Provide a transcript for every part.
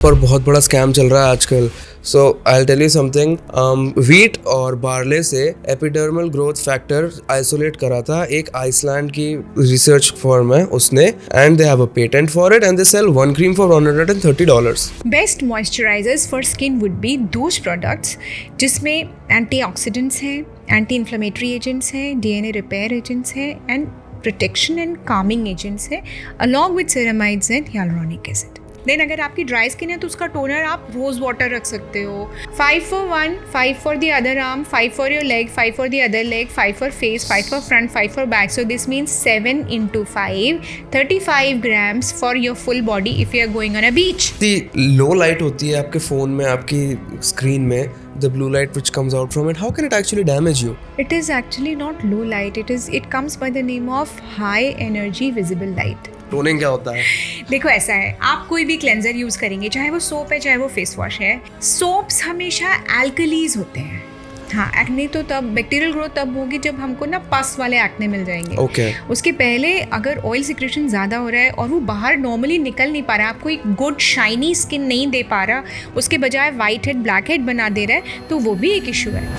पर बहुत बड़ा स्कैम चल रहा है आजकल. So I tell you something. Wheat और बार्ले से एपिडर्मल ग्रोथ फैक्टर आइसोलेट करा था एक आइसलैंड की रिसर्च फर्म है उसने, and they have a patent for it and they sell one cream for $130. Best moisturisers for skin would be those products जिसमें antioxidants हैं, एंटी इन्फ्लेमेटरी एजेंट्स हैं, DNA repair agents हैं and protection and calming agents हैं along with ceramides and hyaluronic acid. Then अगर आपकी dry skin है तो उसका टोनर आप रोज वाटर रख सकते हो. 5 for one, 5 for the other arm, 5 for your leg, 5 for the other leg, 5 for face, 5 for front, 5 for back. So this means 7 into 5, 35 grams for your full body if you are going on a beach. Low light होती है आपके phone में, आपकी screen में, the blue light which comes out from it, how can it actually damage you? It is actually not low light. It comes by the name of high energy visible light. Toning क्या होता है? देखो ऐसा है, आप कोई भी cleanser use करेंगे, चाहे वो सोप है चाहे वो फेस वॉश है, सोप्स हमेशा एल्कलीज होते हैं. हाँ, एक्ने तो तब बैक्टीरियल ग्रोथ तब होगी जब हमको ना पस वाले एक्ने मिल जाएंगे. Okay. उसके पहले अगर ऑयल सिक्रेशन ज़्यादा हो रहा है और वो बाहर नॉर्मली निकल नहीं पा रहा, आपको एक गुड शाइनी स्किन नहीं दे पा रहा, उसके बजाय वाइट हेड ब्लैक हेड बना दे रहा है, तो वो भी एक इशू है.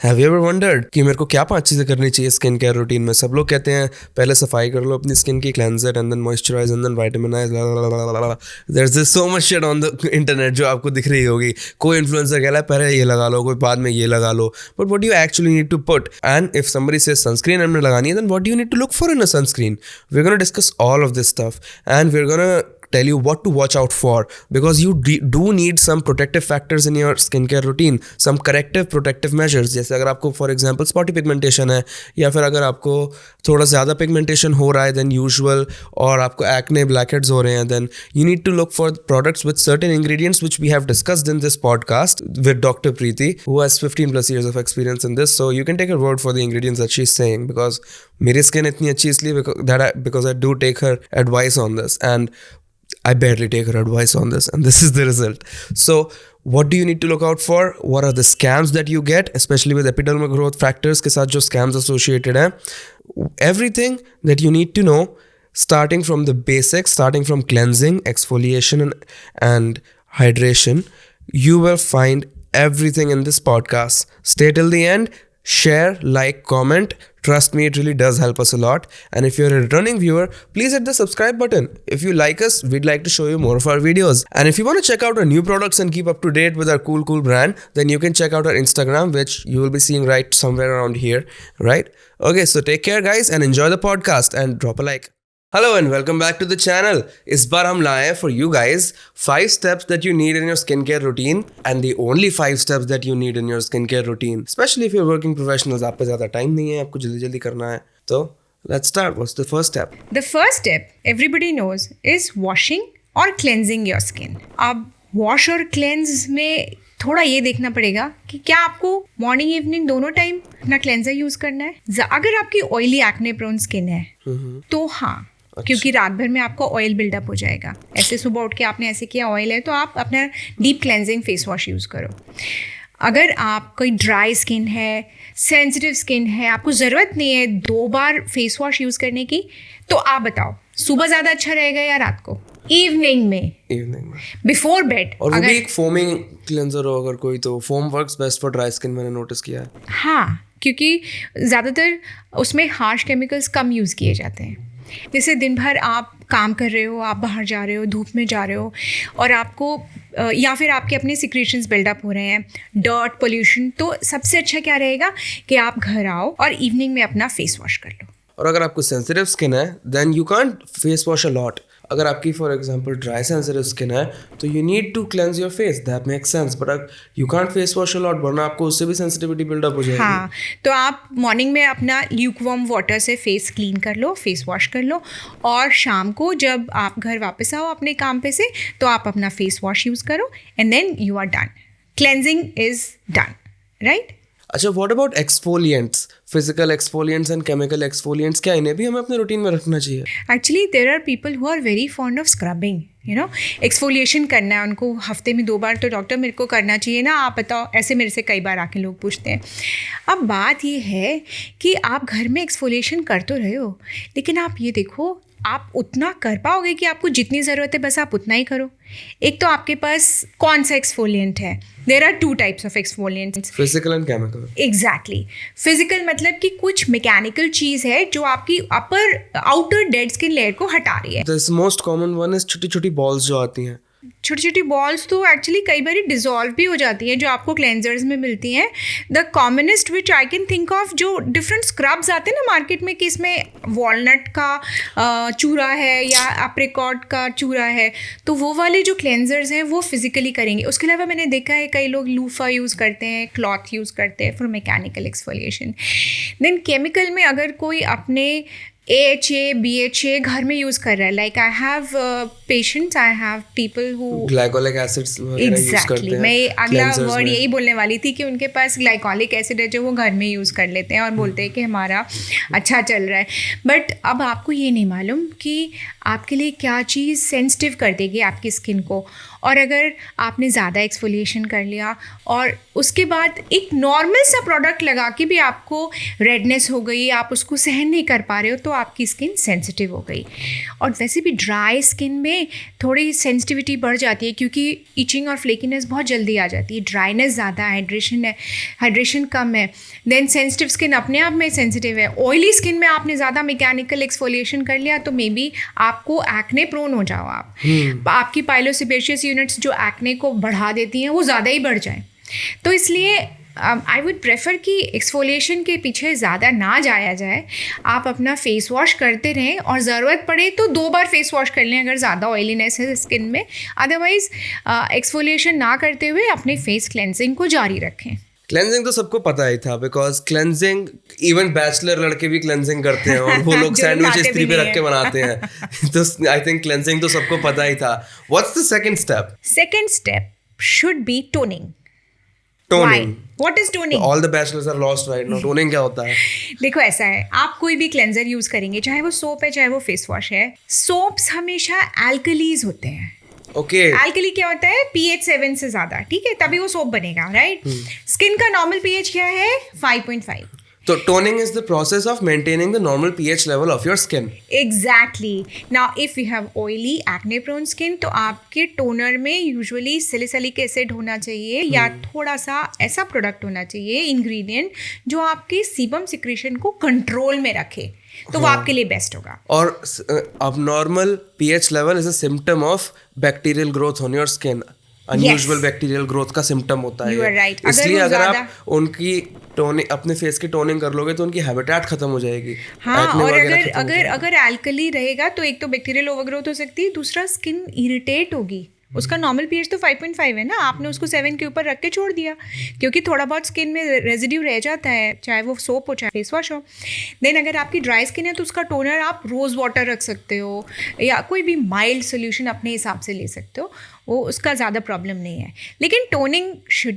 Have you ever wondered कि मेरे को क्या 5 चीज़ें करनी चाहिए स्किन केयर रूटीन में? सब लोग कहते हैं पहले सफाई कर लो अपनी स्किन की, cleanser and then moisturise and then vitaminise. There is so much shit on the internet जो आपको दिख रही होगी. कोई इन्फ्लुएंसर कह रहा है पहले ये लगा लो, कोई बाद में ये लगा लो. But what do you actually need to put? And if somebody says sunscreen हमने लगानी है, then what do you need to look for in a sunscreen? We are gonna discuss all of this stuff and we are gonna tell you what to watch out for, because you do need some protective factors in your skincare routine, some corrective protective measures. जैसे अगर आपको for example spotty pigmentation है, या फिर अगर आपको थोड़ा ज़्यादा pigmentation हो रहा है than usual, और आपको acne blackheads हो रहे हैं, then you need to look for products with certain ingredients which we have discussed in this podcast with Dr. Preeti, who has 15 plus years of experience in this. So you can take her word for the ingredients that she's saying, because मेरी skin इतनी अच्छी इसलिए because I do take her advice on this, and I barely take her advice on this, and this is the result. So what do you need to look out for? What are the scams that you get, especially with epidermal growth factors के साथ जो scams associated हैं? Everything that you need to know, starting from the basics, starting from cleansing, exfoliation and hydration. You will find everything in this podcast. Stay till the end. Share, like, comment. Trust me, it really does help us a lot. And if you're a returning viewer, please hit the subscribe button. If you like us, we'd like to show you more of our videos. And if you want to check out our new products and keep up to date with our cool brand, then you can check out our Instagram, which you will be seeing right somewhere around here, right? Okay, so take care guys and enjoy the podcast and drop a like. Hello and welcome back to the channel. इस बार हम लाए हैं for you guys 5 steps that you need in your skincare routine, and the only 5 steps that you need in your skincare routine, especially if you're working professionals. आप पे ज़्यादा time नहीं है, आपको जल्दी करना है. तो let's start. What's the first step? The first step everybody knows is washing or cleansing your skin. अब वॉश और क्लेंज में थोड़ा ये देखना पड़ेगा कि क्या आपको मॉर्निंग इवनिंग दोनों टाइम अपना क्लेंजर यूज करना है. अगर आपकी ऑयली एक्ने प्रोन स्किन है तो हाँ, क्योंकि रात भर में आपको ऑयल बिल्डअप हो जाएगा. ऐसे सुबह उठ के आपने ऐसे किया ऑयल है तो आप अपना deep cleansing face wash use करो. अगर आप कोई ड्राई स्किन है, सेंसिटिव स्किन है, आपको ज़रूरत नहीं है 2 बार फेस वॉश यूज़ करने की, तो आप बताओ सुबह ज़्यादा अच्छा रहेगा या रात को? इवनिंग में बिफोर बेड. और वो भी एक फोमिंग क्लेंजर हो अगर कोई, तो foam works best for dry skin, मैंने नोटिस किया है. हाँ, क्योंकि ज़्यादातर उसमें हार्श केमिकल्स कम यूज़ किए जाते हैं. जैसे दिन भर आप काम कर रहे हो, आप बाहर जा रहे हो, धूप में जा रहे हो, और आपको या फिर आपके अपने सिक्रेशंस बिल्डअप हो रहे हैं, डर्ट, पोल्यूशन, तो सबसे अच्छा क्या रहेगा कि आप घर आओ और इवनिंग में अपना फेस वॉश कर लो. और अगर आपको सेंसिटिव स्किन है then you can't face wash a lot. अगर आपकी for example dry sensitive skin है तो you need to cleanse your face, that makes sense. But you can't face wash a lot, वरना आपको उससे भी सेंसिटिविटी बिल्डअप हो जाएगी. हाँ, तो आप मॉर्निंग में अपना ल्यूकवार्म वाटर से फेस क्लीन कर लो, फेस वॉश कर लो, और शाम को जब आप घर वापस आओ अपने काम पे से तो आप अपना फेस वॉश यूज़ करो and then you are done. Cleansing is done, right? अच्छा, what about exfoliants, physical exfoliants and chemical exfoliants? क्या इन्हें भी हमें अपने रूटीन में रखना चाहिए? Actually there are people who are very fond of scrubbing. Exfoliation करना है उनको हफ्ते में 2 बार, तो डॉक्टर मेरे को करना चाहिए ना, आप बताओ. ऐसे मेरे से कई बार आके लोग पूछते हैं. अब बात ये है कि आप घर में एक्सफोलिएशन कर तो रहे हो, लेकिन आप ये देखो आप उतना कर पाओगे कि आपको जितनी ज़रूरत है बस आप उतना ही करो। एक तो आपके पास कौन सा एक्सफोलिएंट है, there are 2 types of exfoliants, physical and chemical. Exactly. Physical मतलब कि कुछ मैकेनिकल चीज़ है जो आपकी upper outer dead skin layer को हटा रही है। This most common one is छोटी छोटी बॉल्स जो आती हैं। छोटी छोटी बॉल्स तो एक्चुअली कई बार डिजॉल्व भी हो जाती हैं जो आपको क्लेंजर्स में मिलती हैं। The commonest which I can think of, जो डिफरेंट स्क्रब्स आते हैं ना मार्केट में कि इसमें वॉलनट का चूरा है या एप्रिकॉट का चूरा है, तो वो वाले जो क्लेंजर्स हैं वो फिजिकली करेंगे। उसके अलावा मैंने देखा है कई लोग लूफा यूज़ करते हैं, क्लॉथ यूज़ करते हैं for mechanical exfoliation. Then chemical में अगर कोई अपने AHA BHA घर में यूज़ कर रहा है, like I have patients, I have people who glycolic acids वगैरह यूज करते हैं। मैं अगला cleansers वर्ड में। यही बोलने वाली थी कि उनके पास ग्लाइकोलिक एसिड है जो वो घर में यूज़ कर लेते हैं और बोलते हैं कि हमारा अच्छा चल रहा है। बट अब आपको ये नहीं मालूम कि आपके लिए क्या चीज़ सेंसिटिव कर देगी आपकी स्किन को। और अगर आपने ज़्यादा एक्सफोलिएशन कर लिया और उसके बाद एक नॉर्मल सा प्रोडक्ट लगा के भी आपको रेडनेस हो गई, आप उसको सहन नहीं कर पा रहे हो, तो आपकी स्किन सेंसिटिव हो गई। और वैसे भी ड्राई स्किन में थोड़ी सेंसिटिविटी बढ़ जाती है क्योंकि इचिंग और फ्लेकीनेस बहुत जल्दी आ जाती है। ड्राइनेस ज़्यादा है, हाइड्रेशन कम है, देन सेंसिटिव स्किन अपने आप में सेंसिटिव है। ऑयली स्किन में आपने ज़्यादा मैकेनिकल एक्सफोलिएशन कर लिया तो मे बी आपको एक्ने प्रोन हो जाओ आप। आपकी पाइलोसेबेशियस यूनिट्स जो एक्ने को बढ़ा देती हैं वो ज़्यादा ही बढ़ जाएं। तो इसलिए आई वुड प्रेफर कि एक्सफोलिएशन के पीछे ज़्यादा ना जाया जाए। आप अपना फेस वॉश करते रहें और ज़रूरत पड़े तो 2 बार फेस वॉश कर लें अगर ज़्यादा ऑयलीनेस है स्किन में। अदरवाइज़ एक्सफोलिएशन ना करते हुए अपने फेस क्लेंजिंग को जारी रखें। क्लेंजिंग तो सबको पता ही था, बिकॉज क्लेंजिंग इवन बैचलर लड़के भी क्लेंजिंग करते हैं और वो लोग सैंडविच इस्त्री पे रख के बनाते हैं। तो आई थिंक क्लेंजिंग तो सबको पता ही था। What's the second step? Second step should be toning. Toning. What is toning? All the bachelors are lost right now. Toning क्या होता है? देखो ऐसा है, आप कोई भी क्लेंजर यूज़ करेंगे, चाहे वो सोप है चाहे वो फेस वॉश है, सोप्स हमेशा एल्कलीज होते हैं। ओके। एल्कली क्या होता है? pH 7 से ज़्यादा, ठीक है, तभी वो सोप बनेगा, राइट? स्किन का नॉर्मल pH क्या है? 5.5। तो toning is the process of maintaining the normal pH level of your skin. Exactly. Now if you have oily acne prone skin तो आपके टोनर में यूजुअली सैलिसिलिक एसिड होना चाहिए या थोड़ा सा ऐसा प्रोडक्ट होना चाहिए, इंग्रेडिएंट जो आपके सीबम सिक्रीशन को कंट्रोल में रखे, तो वो आपके लिए बेस्ट होगा। और abnormal pH level is a symptom of bacterial growth on your skin. Unusual bacterial growth का सिम्टम होता है। You are right. इसलिए अगर आप उनकी टोनिंग अपने फेस की टोनिंग कर लोगे तो उनकी हैबिटेट खत्म हो जाएगी। हाँ, और अगर एल्कली रहेगा तो एक तो बैक्टीरियल ओवरग्रोथ हो सकती है, दूसरा स्किन इरिटेट होगी। उसका नॉर्मल pH तो 5.5 है ना, आपने उसको 7 के ऊपर रख के छोड़ दिया क्योंकि थोड़ा बहुत स्किन में रेजिड्यू रह जाता है, चाहे वो सोप हो चाहे फेस वॉश हो। देन अगर आपकी ड्राई स्किन है तो उसका टोनर आप रोज़ वाटर रख सकते हो या कोई भी माइल्ड सोल्यूशन अपने हिसाब से ले सकते हो, वो उसका ज़्यादा प्रॉब्लम नहीं है। लेकिन टोनिंग शुड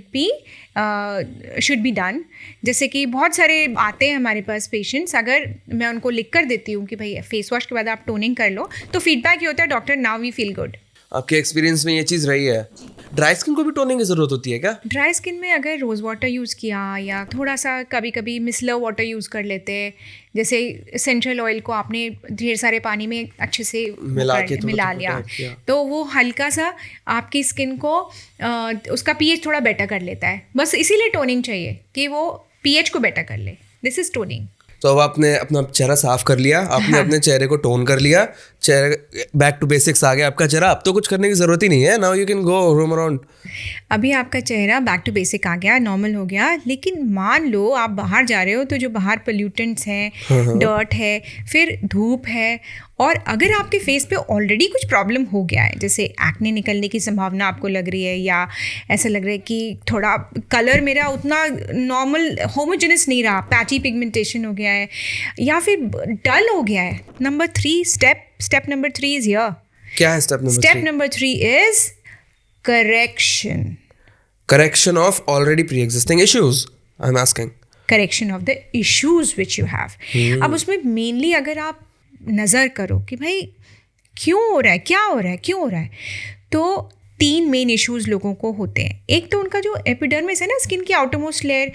बी डन। जैसे कि बहुत सारे आते हैं हमारे पास पेशेंट्स, अगर मैं उनको लिख कर देती हूँ कि भाई फेस वॉश के बाद आप टोनिंग कर लो तो फीडबैक ये होता है, doctor now we feel good. आपके एक्सपीरियंस में ये चीज़ रही है? ड्राई स्किन को भी टोनिंग की ज़रूरत होती है क्या? ड्राई स्किन में अगर रोज़ वाटर यूज़ किया या थोड़ा सा कभी कभी मिसलर वाटर यूज़ कर लेते हैं, जैसे एसेंशियल ऑयल को आपने ढेर सारे पानी में अच्छे से मिला लिया तो वो हल्का सा आपकी स्किन को उसका pH थोड़ा बेटर कर लेता है। बस इसीलिए टोनिंग चाहिए कि वो pH को बेटर कर ले। This is toning. तो अब आपने अपना चेहरा साफ कर लिया, आपने अपने चेहरे को टोन कर लिया, चेहरे बैक टू बेसिक्स आ गया आपका चेहरा, अब तो कुछ करने की ज़रूरत ही नहीं है। Now you can go roam around. अभी आपका चेहरा बैक टू बेसिक आ गया, नॉर्मल हो गया। लेकिन मान लो आप बाहर जा रहे हो तो जो बाहर पोल्यूटेंट्स हैं, डर्ट है, फिर धूप है, और अगर आपके फेस पे ऑलरेडी कुछ प्रॉब्लम हो गया है, जैसे एक्ने निकलने की संभावना आपको लग रही है या ऐसा लग रहा है कि थोड़ा कलर मेरा उतना नॉर्मल होमोजेनस नहीं रहा, पैची पिगमेंटेशन हो गया है या फिर डल हो गया है, number 3 step number 3 is here. क्या है step number 3? Step number 3 is correction of already pre-existing issues, I'm asking. correction of the issues which you have. अब उसमें मेनली अगर आप नज़र करो कि भाई क्यों हो रहा है, क्या हो रहा है, क्यों हो रहा है, तो 3 मेन इश्यूज लोगों को होते हैं। एक तो उनका जो एपिडर्मिस है ना, स्किन की आउटरमोस्ट लेयर,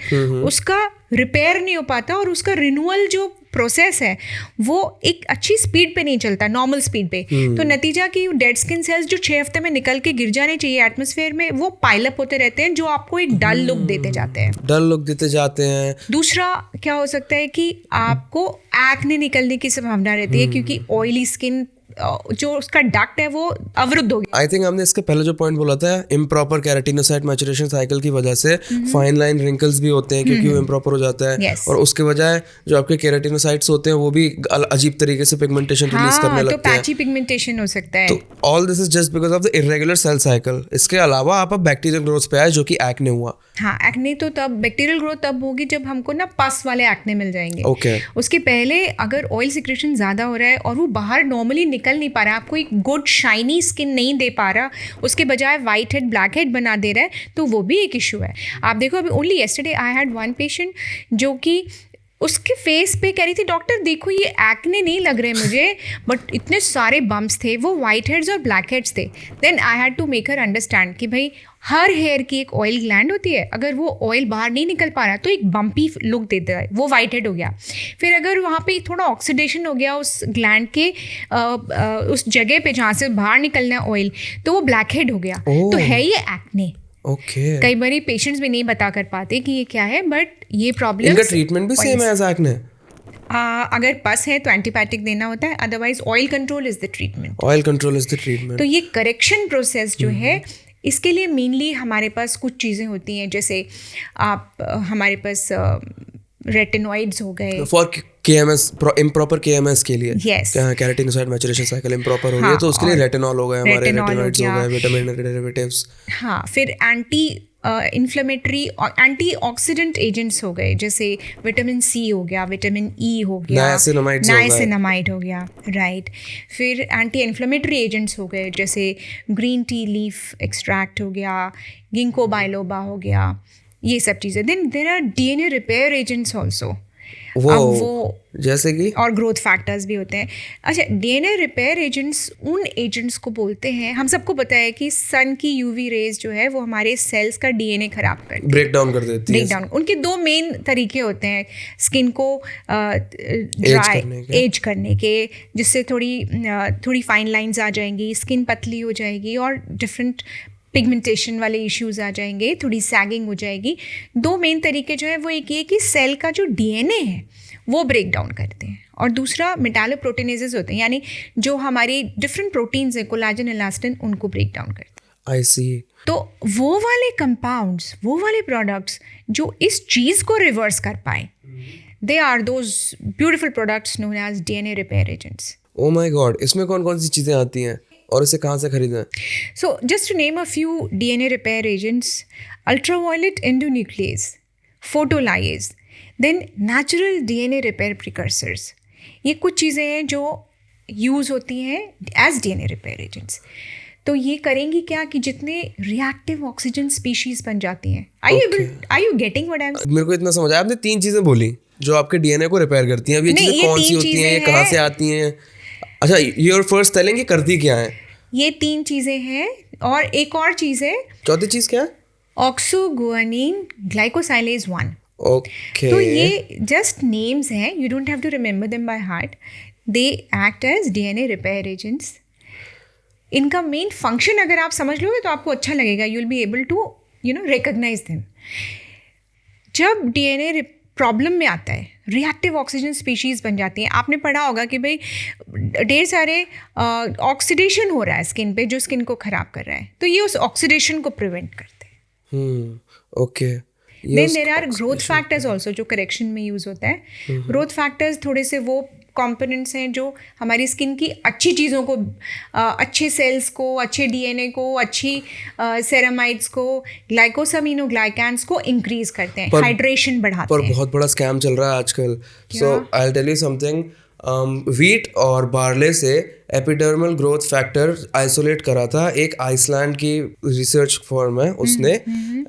उसका रिपेयर नहीं हो पाता और उसका रिन्यूअल जो प्रोसेस है वो एक अच्छी स्पीड पे नहीं चलता, नॉर्मल स्पीड पे। तो नतीजा कि डेड स्किन सेल्स जो 6 हफ्ते में निकल के गिर जाने चाहिए एटमॉस्फेयर में, वो पाइल अप होते रहते हैं, जो आपको एक डल लुक देते जाते हैं। डल लुक देते जाते हैं। दूसरा क्या हो सकता है कि आपको एक्ने निकलने की संभावना रहती है, क्योंकि ऑयली स्किन जो उसका डक्ट है वो अवरुद्ध हो गया। आई थिंक हमने इसके पहले जो पॉइंट बोला था, इम्प्रॉपर केराटिनोसाइट मैचुरेशन साइकिल की वजह से फाइन लाइन रिंकल्स भी होते हैं, क्योंकि वो इम्प्रॉपर हो जाता है। Yes. और उसके बजाय जो आपके केराटिनोसाइट्स होते हैं वो भी अजीब तरीके से पिगमेंटेशन रिलीज करने तो लगते हैं। पैची पिगमेंटेशन हो सकता है। तो all this is just because of the irregular cell cycle. इसके अलावा आप अब बैक्टीरियल ग्रोथ पे आए, जो कि एक्ने हुआ। हाँ, एक्ने तो तब, बैक्टीरियल ग्रोथ तब होगी जब हमको ना पस वाले एक्ने मिल जाएंगे। Okay. उसके पहले अगर ऑयल सिक्रेशन ज़्यादा हो रहा है और वो बाहर नॉर्मली निकल नहीं पा रहा, आपको एक गुड शाइनी स्किन नहीं दे पा रहा, उसके बजाय वाइट हेड ब्लैक हेड बना दे रहा है, तो वो भी एक इशू है। आप देखो, अभी only yesterday I had one patient जो कि उसके फेस पे कह रही थी, डॉक्टर देखो ये एक्ने नहीं लग रहे मुझे, बट इतने सारे बम्प्स थे, वो वाइट हेड्स और ब्लैक हेड्स थे। Then I had to make her understand कि भाई हर हेयर की एक ऑयल ग्लैंड होती है, अगर वो ऑयल बाहर नहीं निकल पा रहा तो एक बम्पी लुक देता है, वो वाइट हेड हो गया। फिर अगर वहाँ पे थोड़ा ऑक्सीडेशन हो गया उस ग्लैंड के उस जगह पे जहाँ से बाहर निकलना है ऑयल, तो वो ब्लैक हेड हो गया। तो है ये एक्ने। ओके। कई बार पेशेंट्स भी नहीं बता कर पाते कि ये क्या है, बट ये प्रॉब्लम। इनका ट्रीटमेंट भी सेम है एज एक्ने? अगर पस है तो एंटीबायोटिक देना होता है, otherwise oil control is the treatment. Oil control is the treatment. तो ये करेक्शन प्रोसेस जो है, इसके लिए मेनली हमारे पास कुछ चीज़ें होती हैं, जैसे आप हमारे पास रेटिनॉइड्स हो गए फॉर KMS, इम्प्रॉपर KMS के लिए। Yes. Keratinocyte maturation cycle improper हो गई, हाँ, तो उसके लिए और रेटिनॉल हो गए, हमारे रेटिनॉल हो रेटिनॉइड्स हो गया। गए, विटामिन डेरिवेटिव्स। हाँ, फिर anti inflammatory anti oxidant agents हो गए, जैसे विटामिन सी हो गया, विटामिन ई हो गया, Niacinamides हो गए। नाइसिनामाइड हो गया, राइट। फिर एंटी इन्फ्लेमेटरी एजेंट्स हो गए, जैसे ग्रीन टी लीफ एक्सट्रैक्ट हो गया, गिंको बाइलोबा हो गया, ये सब चीज़ें। Then there are DNA repair agents also. वो जैसे कि, और ग्रोथ फैक्टर्स भी होते हैं। अच्छा, DNA रिपेयर एजेंट्स उन एजेंट्स को बोलते हैं, हम सबको पता है कि सन की UV रेज जो है वो हमारे सेल्स का DNA खराब करती है, ब्रेक डाउन कर देती है। Break down. उनके दो मेन तरीके होते हैं स्किन को ड्राई एज करने के, जिससे थोड़ी फाइन लाइंस आ जाएंगी, स्किन पतली हो जाएगी, और डिफरेंट पिगमेंटेशन वाले इश्यूज आ जाएंगे, थोड़ी सैगिंग हो जाएगी। दो मेन तरीके जो है वो एक ये कि सेल का जो DNA है वो ब्रेक डाउन करते हैं, और दूसरा मेटालोप्रोटीनेजेस होते हैं, यानी जो हमारी डिफरेंट प्रोटीन्स हैं, कोलाजन, इलास्टिन, उनको ब्रेक डाउन करते हैं। आई सी। तो वो वाले कंपाउंड्स, वो वाले प्रोडक्ट्स जो इस चीज़ को रिवर्स कर पाए, they are those beautiful products known as DNA repair agents. Oh my god, इसमें कौन कौन सी चीज़ें आती हैं और इसे कहाँ से खरीदें? So just to name a few DNA repair agents: ultraviolet endonuclease, photolyase, then natural DNA repair precursors. ये कुछ चीज़ें हैं जो यूज़ होती हैं एज DNA repair agents. तो ये करेंगी क्या कि जितने रिएक्टिव ऑक्सीजन स्पीशीज बन जाती हैं। Are you getting what I'm saying? मेरे को इतना समझ आया, आपने 3 चीज़ें बोली जो आपके DNA को रिपेयर करती हैं। अब ये नहीं, चीज़ें ये कौन सी 3 होती हैं, ये चीज़ें कहाँ हैं। से आती हैं? अच्छा, योर फर्स्ट टेलिंग, ये करती क्या है? ये 3 चीज़ें हैं, और एक और चीज़ है, चौथी चीज़ क्या है? Oxoguanine glycosylase 1। ओके। तो ये जस्ट नेम्स हैं, you don't have to remember them by heart. They act as DNA repair agents. इनका मेन फंक्शन अगर आप समझ लोगे तो आपको अच्छा लगेगा, you will be able to recognise them. जब DNA प्रॉब्लम में आता है, रिएक्टिव ऑक्सीजन स्पीशीज़ बन जाती हैं। आपने पढ़ा होगा कि भाई ढेर सारे ऑक्सीडेशन हो रहा है स्किन पे, जो स्किन को ख़राब कर रहा है, तो ये उस ऑक्सीडेशन को प्रिवेंट करते हैं। Okay. Then there are growth factors also, जो करेक्शन में यूज़ होता है। ग्रोथ फैक्टर्स थोड़े से वो कंपोनेंट्स हैं जो हमारी स्किन की अच्छी चीज़ों को, अच्छे सेल्स को, अच्छे DNA को, अच्छी सेरामाइड्स को, ग्लाइकोसामिनोग्लाइकेंस को इंक्रीज करते हैं, हाइड्रेशन बढ़ाते पर हैं। बहुत बड़ा स्कैम चल रहा है आजकल। So I will tell you something, wheat और बार्ले से एपिडर्मल ग्रोथ फैक्टर आइसोलेट करा था एक आइसलैंड की रिसर्च फर्म है उसने,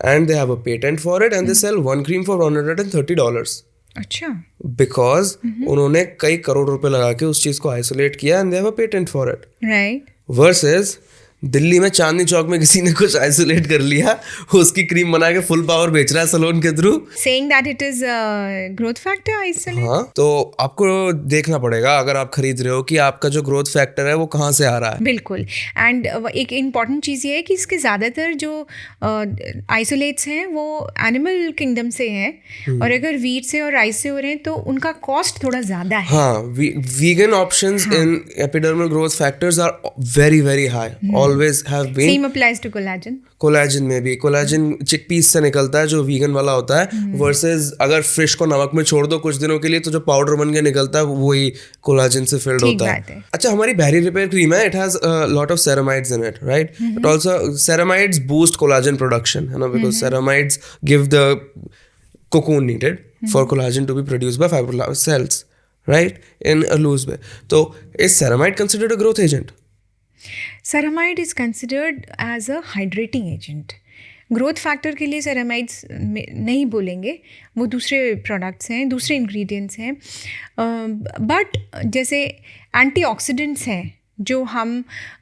and they have a patent for it, and they sell one cream for $130। अच्छा, बिकॉज उन्होंने कई करोड़ रुपए लगा के उस चीज को आइसोलेट किया, and they have a patent for it. Right. Versus Delhi में चांदनी चौक में किसी ने कुछ आइसोलेट कर लिया, उसकी क्रीम बना के फुल पावर बेच रहा है सलोन के through, saying that it is growth factor isolate. हाँ, तो आपको देखना पड़ेगा अगर आप खरीद रहे हो कि आपका जो ग्रोथ फैक्टर है वो कहाँ से आ रहा है। बिल्कुल। एंड एक इम्पॉर्टेंट चीज़ ये है कि इसके ज़्यादातर जो आइसोलेट्स हैं वो एनिमल किंगडम से हैं, और अगर वीट से और राइस से हो रहे हैं तो उनका कॉस्ट थोड़ा ज़्यादा है। हाँ, vegan options in epidermal growth factors are very very high, always have been. Same applies to collagen. Collagen में भी, कोलेजन चिकपीस से निकलता है जो वीगन वाला होता है, वर्सेस अगर फिश को नमक में छोड़ दो कुछ दिनों के लिए तो जो पाउडर बन के निकलता है वही कोलेजन से फिल्ड ठीक होता बात है। है। अच्छा, हमारी बैरी रिपेयर क्रीम है, it has lot of ceramides in it, right? But also ceramides boost collagen production, है ना, because ceramides give the cocoon needed for collagen to be produced by fibroblastic cells, right? In a loose way. So is ceramide considered a growth agent? Ceramide is considered as a hydrating agent. Growth factor के लिए ceramides नहीं बोलेंगे, वो दूसरे products हैं, दूसरे ingredients हैं। But जैसे एंटीऑक्सीडेंट्स हैं जो हम,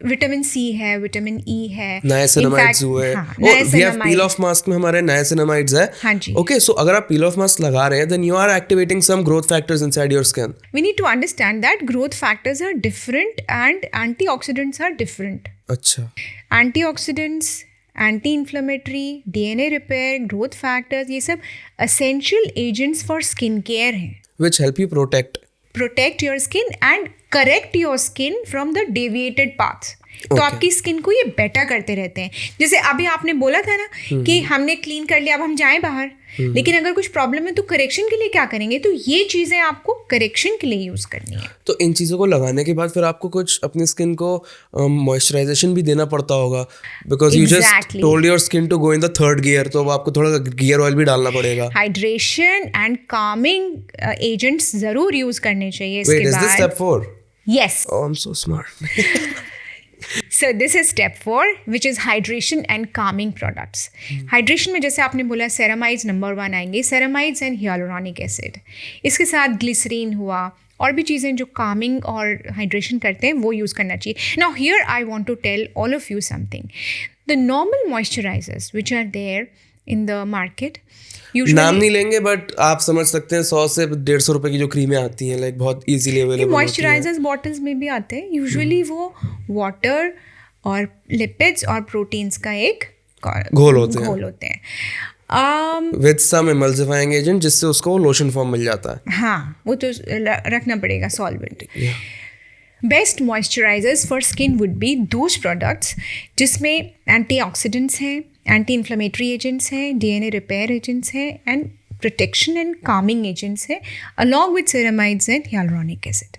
विटामिन सी है, विटामिन ई है, नाइसिनामाइड्स हुए, और we have peel off mask में हमारे नाइसिनामाइड्स है। हाँ जी। ओके, सो अगर आप पील ऑफ मास्क लगा रहे हैं then you are activating some growth factors inside your skin. We need to understand that growth factors are different and antioxidants are different. अच्छा, Antioxidants, anti-inflammatory, DNA repair, growth factors, ये सब essential agents for skin care हैं. which help you protect your skin and correct your skin from the deviated path. तो आपकी skin को ये better करते रहते हैं। जैसे अभी आपने बोला था ना कि हमने क्लीन कर लिया, अब हम जाएं बाहर, लेकिन अगर कुछ प्रॉब्लम है तो करेक्शन के लिए क्या करेंगे? तो ये चीज़ें आपको करेक्शन के लिए यूज़ करनी है। तो इन चीज़ों को लगाने के बाद फिर आपको कुछ अपनी स्किन को मॉइस्चराइजेशन भी देना पड़ता होगा, because you just told your skin to go in the third gear, तो अब आपको थोड़ा गियर ऑयल भी डालना पड़ेगा। हाइड्रेशन एंड कामिंग एजेंट्स ज़रूर यूज़ करने चाहिए इसके Wait, is this बाद। step 4? Yes. Oh, I'm so smart. So this is step 4, which is hydration and calming products. Hydration में जैसे आपने बोला ceramides नंबर 1 आएंगे, ceramides and hyaluronic acid। इसके साथ ग्लिसरीन हुआ, और भी चीज़ें जो calming और hydration करते हैं वो यूज़ करना चाहिए। Now here I want to tell all of you something. The normal moisturizers which are there in the market, नाम नहीं लेंगे बट आप समझ सकते हैं 100 से 150 रुपए की जो क्रीमें आती हैं, लाइक बहुत इजीली अवेलेबल मॉइस्चराइजर्स बॉटल्स में भी आते हैं। यूजुअली वो वाटर और लिपिड्स और प्रोटीन्स का एक घोल होते हैं विद सम इमल्सिफाइंग एजेंट, जिससे उसको लोशन फॉर्म मिल जाता है। हाँ, वो तो रखना पड़ेगा solvent. Best moisturisers for skin would be those products जिसमें एंटीऑक्सीडेंट्स हैं, एंटी इन्फ्लेमेटरी एजेंट्स हैं, डीएनए रिपेयर एजेंट्स हैं, and protection and calming agents हैं, along with ceramides and hyaluronic acid।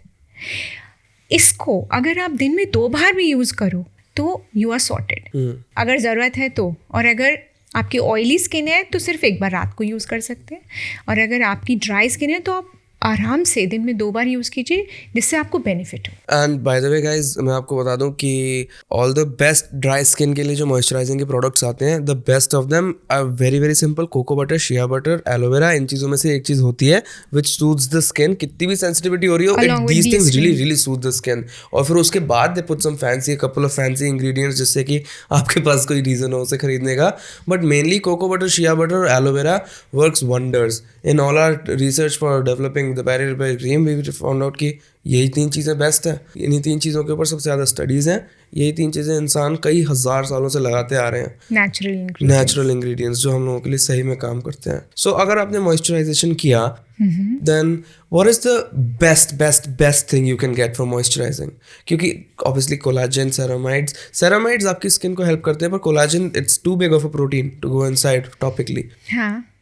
इसको अगर आप दिन में 2 बार भी यूज़ करो तो यू आर सॉर्टेड, अगर ज़रूरत है तो। और अगर आपकी ऑयली स्किन है तो सिर्फ एक बार रात को यूज़ कर सकते हैं, और अगर आपकी ड्राई स्किन है तो आप आराम से दिन में 2 बार यूज़ कीजिए, जिससे आपको बेनिफिट हो। And by the way guys, मैं आपको बता दूं कि all the best dry skin के लिए जो मॉइस्चराइजिंग के प्रोडक्ट्स आते हैं, the best of them are very very simple. Cocoa butter, shea butter, aloe vera, इन चीज़ों में से एक चीज़ होती है विच सूट्स द स्किन। कितनी भी सेंसिटिविटी हो रही हो, these things really really suit the skin. और फिर उसके बाद they put some fancy, couple of fancy ingredients, जिससे कि आपके पास कोई रीज़न हो उसे खरीदने का। But mainly cocoa butter, shea butter और aloe vera works wonders. In all our research for developing the barrier repair cream we found out कि यही 3 चीज़ें बेस्ट हैं। इन्हीं 3 चीज़ों के ऊपर सबसे ज़्यादा स्टडीज़ हैं। यही 3 चीज़ें इंसान कई हज़ार सालों से लगाते आ रहे हैं, नेचुरल इंग्रेडिएंट्स जो हम लोगों के लिए सही में काम करते हैं। सो अगर आपने मॉइस्चराइजेशन किया, then what is the best thing you can get from moisturising? क्योंकि ऑब्वियसली कोलाजन, सेरामाइड्स आपकी स्किन को हेल्प करते हैं, पर collagen it's too big of a protein to go inside topically. हाँ,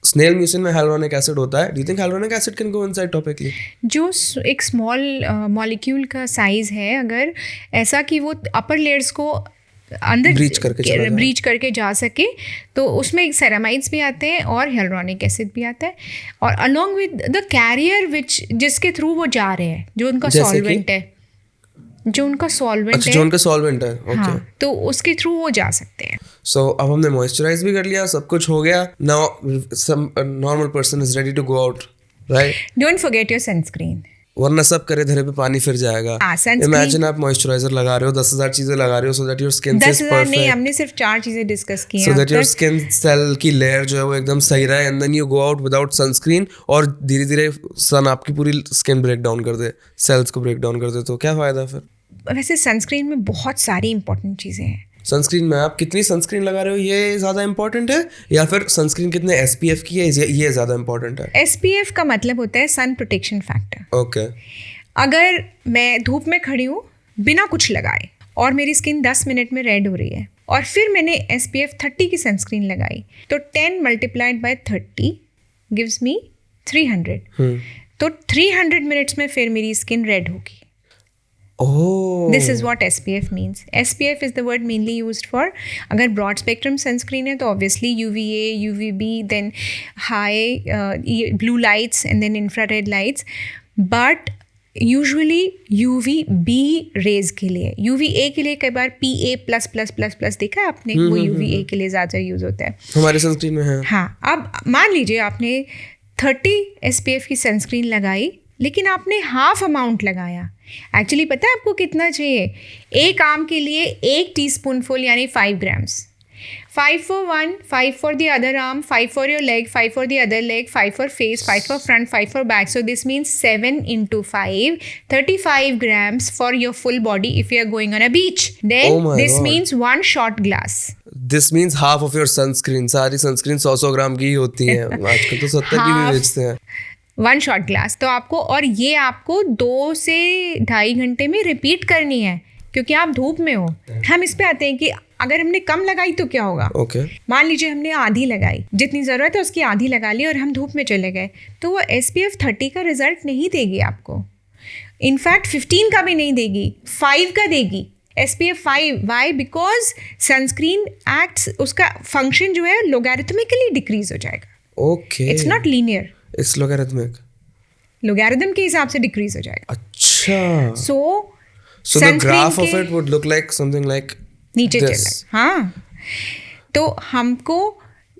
स्नेल म्यूसिन में hyaluronic acid होता है। Do you think hyaluronic acid can go inside topically? जो एक स्मॉल मॉलिक्यूल का साइज है, अगर ऐसा कि वो अपर लेयर्स को अंदर ब्रीच करके जा सके, तो उसमें सेरामाइड्स भी आते हैं और hyaluronic acid भी आता है, और अलॉन्ग विद द कैरियर जिसके थ्रू वो जा रहे हैं, जो उनका सॉल्वेंट है, जो उनका सॉल्वेंट है, ओके। हाँ, तो उसके थ्रू वो जा सकते हैं। सो अब हमने मॉइस्चराइज भी कर लिया, सब कुछ हो गया। Now some normal person is ready to go out, right? Don't forget your sunscreen. वरना सब करे धरे पे पानी फिर जाएगा. हाँ, sunscreen- इमेजिन आप मॉइस्चराइजर लगा रहे हो, 10,000 चीजें लगा रहे हो सो दैट योर स्किन 10,000 नहीं, हमने सिर्फ 4 चीजें डिस्कस की हैं सो अब दैट योर तक। स्किन सेल की लेयर जो है वो एकदम सही रहे, and then you go out without sunscreen और धीरे धीरे सन आपकी पूरी स्किन ब्रेक डाउन कर दे, सेल्स को ब्रेक डाउन कर दे, तो क्या फायदा फिर? वैसे सनस्क्रीन में बहुत सारी इंपॉर्टेंट चीज़ें हैं। सनस्क्रीन में आप कितनी सनस्क्रीन लगा रहे हो ये ज़्यादा इंपॉर्टेंट है, या फिर सनस्क्रीन कितने SPF की है ये ज़्यादा इंपॉर्टेंट है? SPF का मतलब होता है सन प्रोटेक्शन फैक्टर। ओके. अगर मैं धूप में खड़ी हूँ बिना कुछ लगाए और मेरी स्किन 10 मिनट में रेड हो रही है और फिर मैंने SPF 30 की सनस्क्रीन लगाई, तो 10 मल्टीप्लाइड बाय 30 गिव्स मी 300। तो 300 मिनट्स में फिर मेरी स्किन रेड होगी। Oh. This is what SPF means. SPF is the word mainly used for, अगर broad spectrum sunscreen है तो obviously UVA, UVB, then high blue lights and then infrared lights. But usually UVB rays के लिए, UVA के लिए कई बार PA++++ देखा है आपने, वो UVA के लिए ज़्यादा यूज़ होता है हमारे सनस्क्रीन में है. हाँ, अब मान लीजिए आपने 30 SPF की सनस्क्रीन लगाई लेकिन आपने हाफ अमाउंट लगाया। एक्चुअली पता है आपको कितना चाहिए? एक आर्म के लिए 1 टीस्पूनफुल यानी 5 grams. 5 for one, 5 for the other arm, 5 for your leg, 5 for the other leg, 5 for face, 5 for front, 5 for back. So this means 7 into 5, 35 grams for your full body if you are going on a beach. Then Oh my this God. means 1 shot glass. This means half of your sunscreen. सारी sunscreen 100 ग्राम की ही होती है, आजकल तो 70 की भी Half. बेचते हैं. 1 शॉट ग्लास तो आपको, और ये आपको 2 से 2.5 घंटे में रिपीट करनी है क्योंकि आप धूप में हो। हम इस पे आते हैं कि अगर हमने कम लगाई तो क्या होगा। ओके. मान लीजिए हमने आधी लगाई, जितनी ज़रूरत है उसकी आधी लगा ली और हम धूप में चले गए, तो वो SPF 30 का रिजल्ट नहीं देगी आपको। इनफैक्ट 15 का भी नहीं देगी, 5 का देगी। SPF 5, why? Because sunscreen acts, उसका फंक्शन जो है लोगैरिथमिकली डिक्रीज हो जाएगा। Okay. It's not linear, it's logarithmic. Logarithm के हिसाब से डिक्रीज हो जाएगा। अच्छा. सो So the graph of it would look like something like नीचे this. चला। हाँ, तो हमको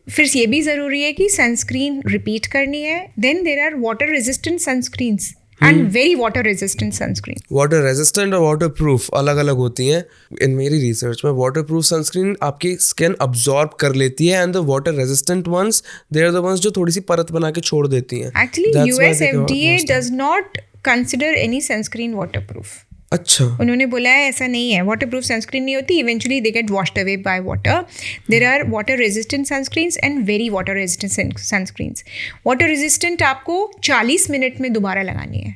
फिर ये भी ज़रूरी है कि सनस्क्रीन रिपीट करनी है। Then there are water resistant sunscreens and very water resistant sunscreen. Water resistant और वाटर प्रूफ अलग अलग होती हैं। इन मेरी रिसर्च में वाटर प्रूफ सनस्क्रीन आपकी स्किन अब्जॉर्ब कर लेती है, and the water resistant ones they are the ones जो थोड़ी सी परत बना के छोड़ देती हैं। Actually That's why US they come FDA most of- does not consider any sunscreen water proof. अच्छा. उन्होंने बोला है ऐसा नहीं है, वाटर प्रूफ सनस्क्रीन नहीं होती, eventually they get washed away by water. There are water resistant sunscreens and very water resistant sunscreens. Water resistant आपको 40 मिनट में दोबारा लगानी है।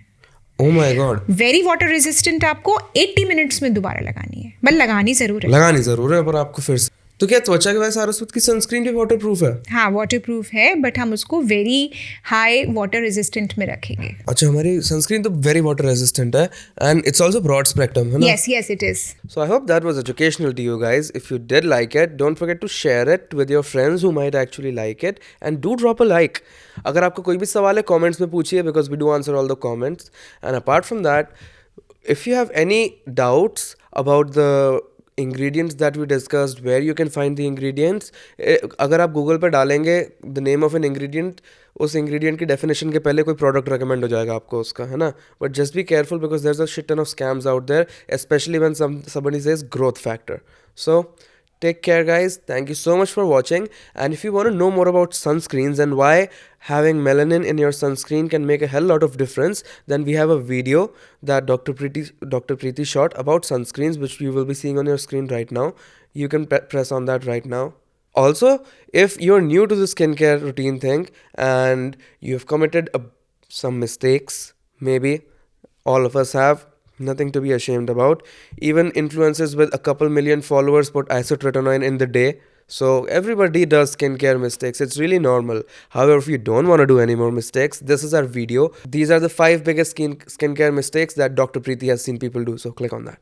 Oh my God. Very water resistant आपको 80 मिनट्स में दोबारा लगानी है, बट लगानी ज़रूर है। लगानी जरूर है, पर आपको फिर से तो क्या त्वचा के वजह सारस्वत की सनस्क्रीन भी वाटर प्रूफ है? हाँ, वाटर प्रूफ है, बट हम उसको वेरी हाई वाटर रेजिस्टेंट में रखेंगे। अच्छा, हमारी सनस्क्रीन तो वेरी वाटर रेजिस्टेंट है, and it's also broad spectrum है ना? Yes yes it is. So I hope that was educational to you guys. If you did like it, don't forget to share it with your friends who might actually like it, and do drop a like. अगर आपको कोई भी सवाल है comments में पूछिए, because we do answer all the comments. And apart from that, if you have any doubts about the ingredients that we discussed, where you can find the ingredients, अगर आप गूगल पर डालेंगे the name of an ingredient, उस ingredient की definition के पहले कोई product recommend हो जाएगा आपको उसका, है ना? But just be careful because there's a shit ton of scams out there, especially when somebody says growth factor. So take care guys, thank you so much for watching, and if you want to know more about sunscreens and why having melanin in your sunscreen can make a hell lot of difference, then we have a video that Dr. Preeti shot about sunscreens, which you will be seeing on your screen right now. You can press on that right now. Also, if you're new to the skincare routine thing and you've committed some mistakes, maybe all of us have, nothing to be ashamed about. Even influencers with a couple million followers put isotretinoin in the day. So everybody does skincare mistakes. It's really normal. However, if you don't want to do any more mistakes, this is our video. These are the 5 biggest skincare mistakes that Dr. Preeti has seen people do. So click on that.